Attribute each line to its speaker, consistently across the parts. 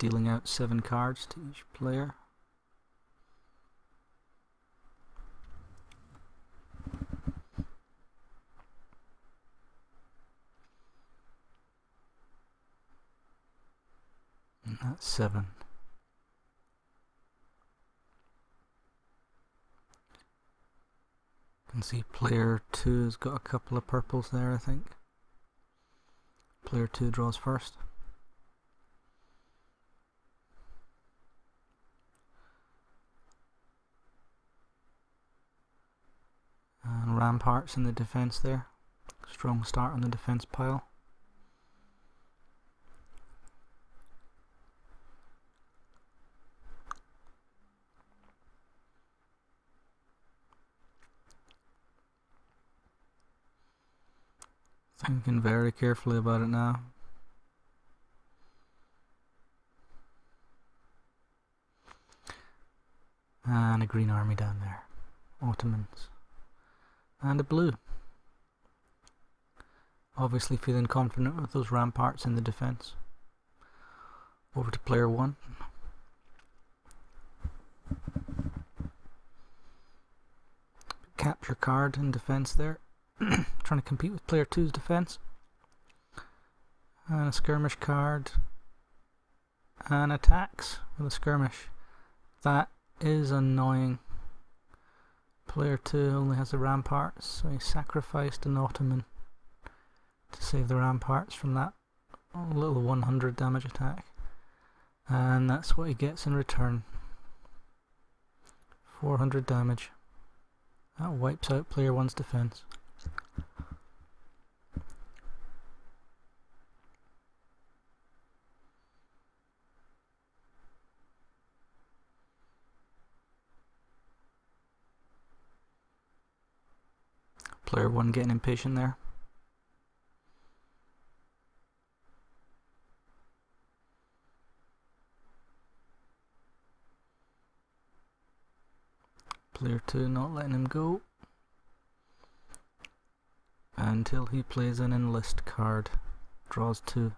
Speaker 1: dealing out 7 cards to each player. And that's 7. You can see player 2 has got a couple of purples there, I think. Player 2 draws first. And ramparts in the defense there. Strong start on the defense pile. Thinking very carefully about it now. And a green army down there. Ottomans. And a blue. Obviously feeling confident with those ramparts in the defense. Over to player 1. Capture card in defense there. Trying to compete with player 2's defense. And a skirmish card. And attacks with a skirmish. That is annoying. Player 2 only has the ramparts, so he sacrificed an Ottoman to save the ramparts from that little 100 damage attack. And that's what he gets in return. 400 damage. That wipes out player 1's defense. Player 1 getting impatient there. Player 2 not letting him go until he plays an enlist card. Draws 2.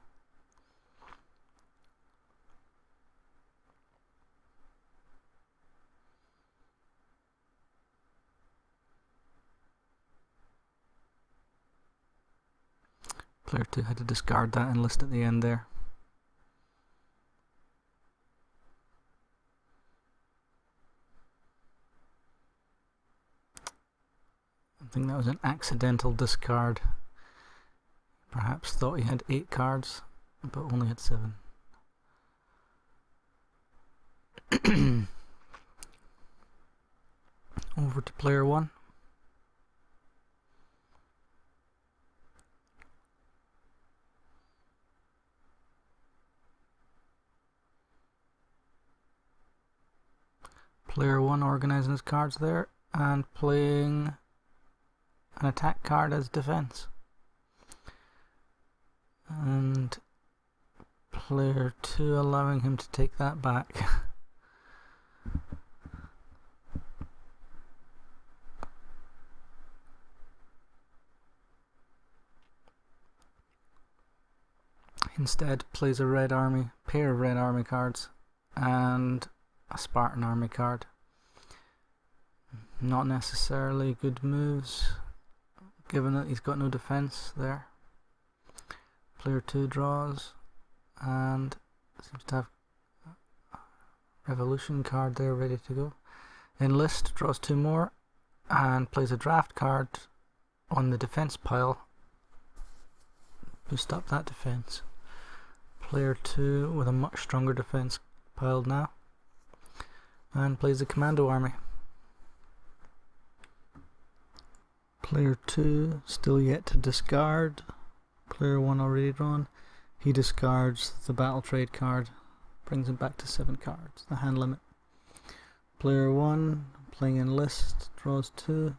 Speaker 1: Player 2 had to discard that enlist at the end there. I think that was an accidental discard. Perhaps thought he had 8 cards, but only had 7. Over to player 1. Player 1 organizing his cards there and playing an attack card as defense. And player 2 allowing him to take that back. Instead plays a red army, pair of red army cards and a Spartan army card. Not necessarily good moves, given that he's got no defense there. Player 2 draws and seems to have a revolution card there ready to go. Enlist draws 2 more and plays a draft card on the defense pile. Boost up that defense. Player 2 with a much stronger defense piled now. And plays a commando army. Player 2 still yet to discard. Player 1 already drawn. He discards the battle trade card, brings him back to 7 cards, the hand limit. Player 1 playing enlist, draws 2.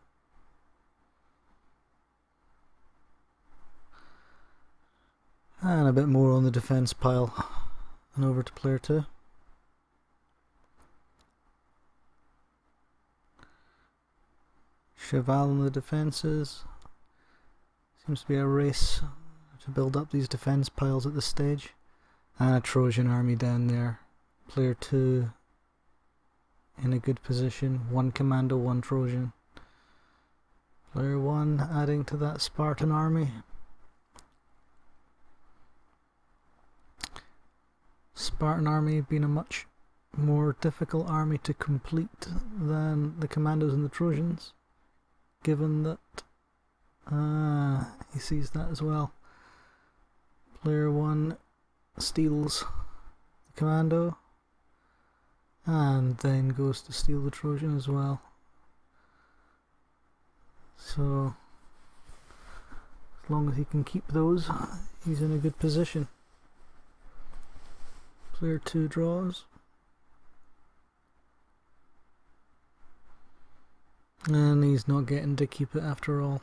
Speaker 1: And a bit more on the defense pile. And over to player 2. Cheval in the defences. Seems to be a race to build up these defence piles at this stage. And a Trojan army down there. Player 2 in a good position. 1 commando, 1 Trojan. Player 1 adding to that Spartan army. Spartan army being a much more difficult army to complete than the commandos and the Trojans, given that he sees that as well. Player 1 steals the commando and then goes to steal the Trojan as well. So as long as he can keep those, he's in a good position. Player 2 draws. And he's not getting to keep it after all.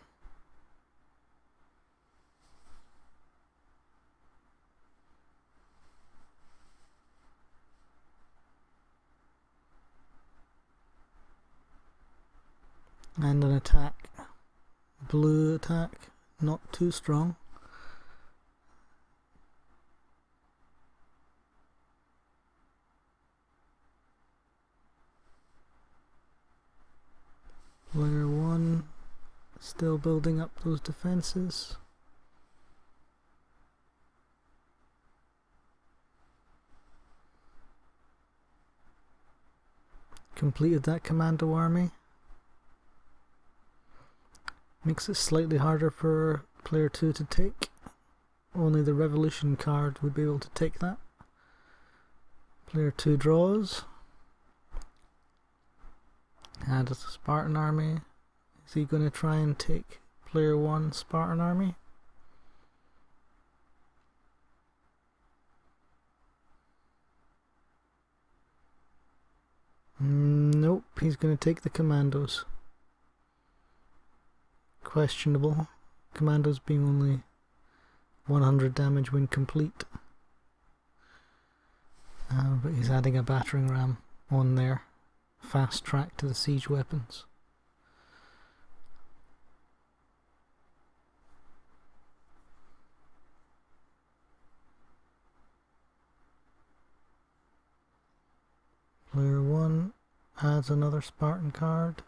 Speaker 1: And an attack. Blue attack, not too strong. Player 1 still building up those defenses. Completed that commando army. Makes it slightly harder for player 2 to take. Only the revolution card would be able to take that. Player 2 draws. Add a Spartan army. Is he going to try and take player 1 Spartan army? Nope, he's going to take the commandos. Questionable. Commandos being only 100 damage when complete. But he's adding a battering ram on there. Fast track to the siege weapons. Player 1 adds another Spartan card.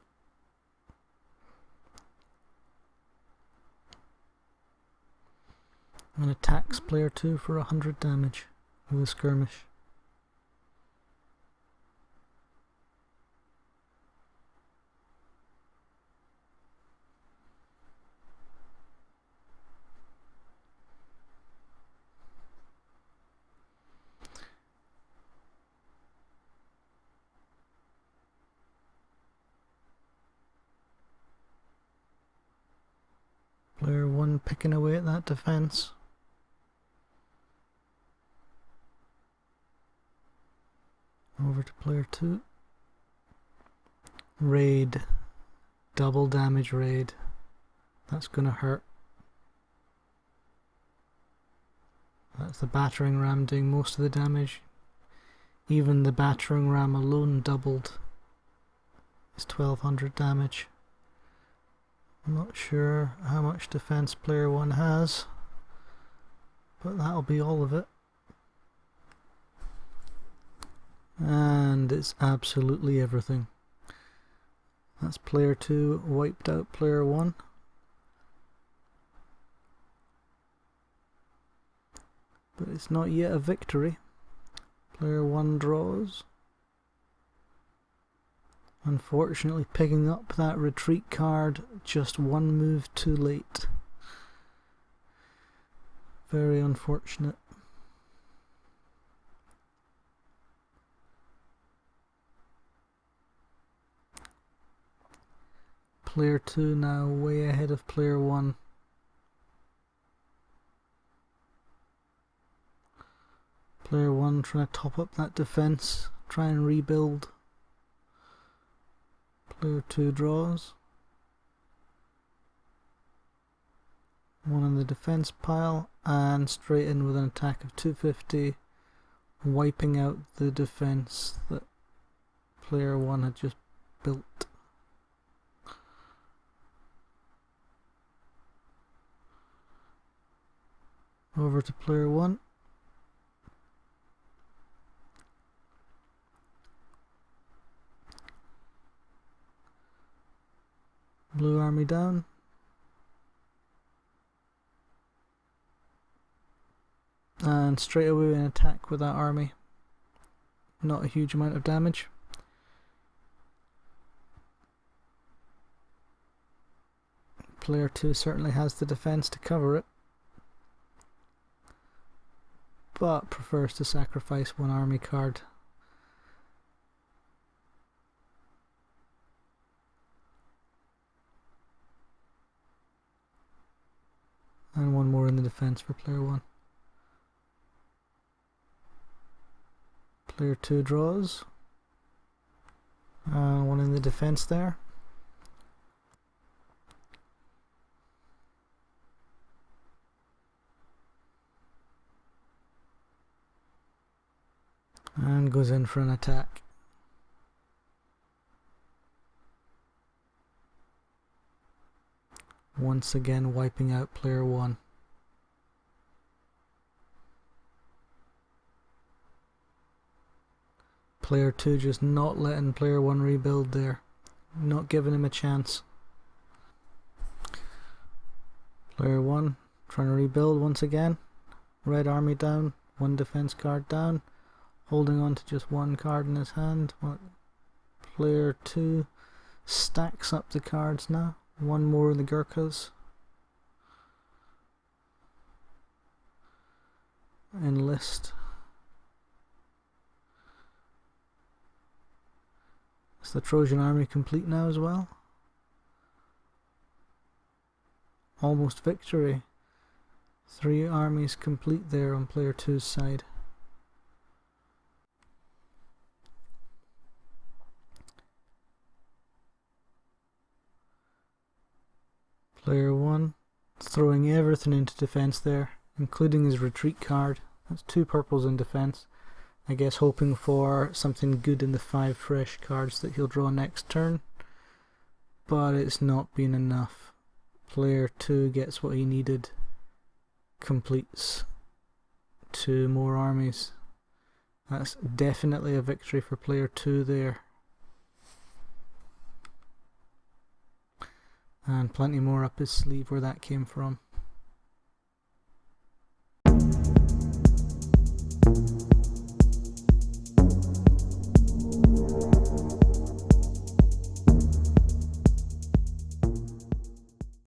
Speaker 1: And attacks player 2 for 100 damage with a skirmish. Player 1 picking away at that defense. Over to player 2. Raid. Double damage raid. That's gonna hurt. That's the battering ram doing most of the damage. Even the battering ram alone doubled. It's 1200 damage. I'm not sure how much defense player 1 has, but that'll be all of it. And it's absolutely everything. That's player 2 wiped out player 1. But it's not yet a victory. Player 1 draws. Unfortunately, picking up that retreat card just one move too late. Very unfortunate. Player 2 now way ahead of player 1. Player 1 trying to top up that defense, try and rebuild. Player 2 draws. One in the defense pile and straight in with an attack of 250, wiping out the defense that player 1 had just built. Over to player 1. Blue army down. And straight away an attack with that army. Not a huge amount of damage. Player 2 certainly has the defense to cover it, but prefers to sacrifice one army card. And one more in the defense for player 1. Player 2 draws. One in the defense there. And goes in for an attack. Once again wiping out player 1. Player 2 just not letting player 1 rebuild there. Not giving him a chance. Player 1 trying to rebuild once again. Red army down, one defense card down. Holding on to just one card in his hand. Player 2 stacks up the cards now. One more in the Gurkhas. Enlist. Is the Trojan army complete now as well? Almost victory. 3 armies complete there on player 2's side. Player 1 throwing everything into defense there, including his retreat card. That's 2 purples in defense. I guess hoping for something good in the 5 fresh cards that he'll draw next turn. But it's not been enough. Player 2 gets what he needed. Completes 2 more armies. That's definitely a victory for player 2 there. And plenty more up his sleeve where that came from.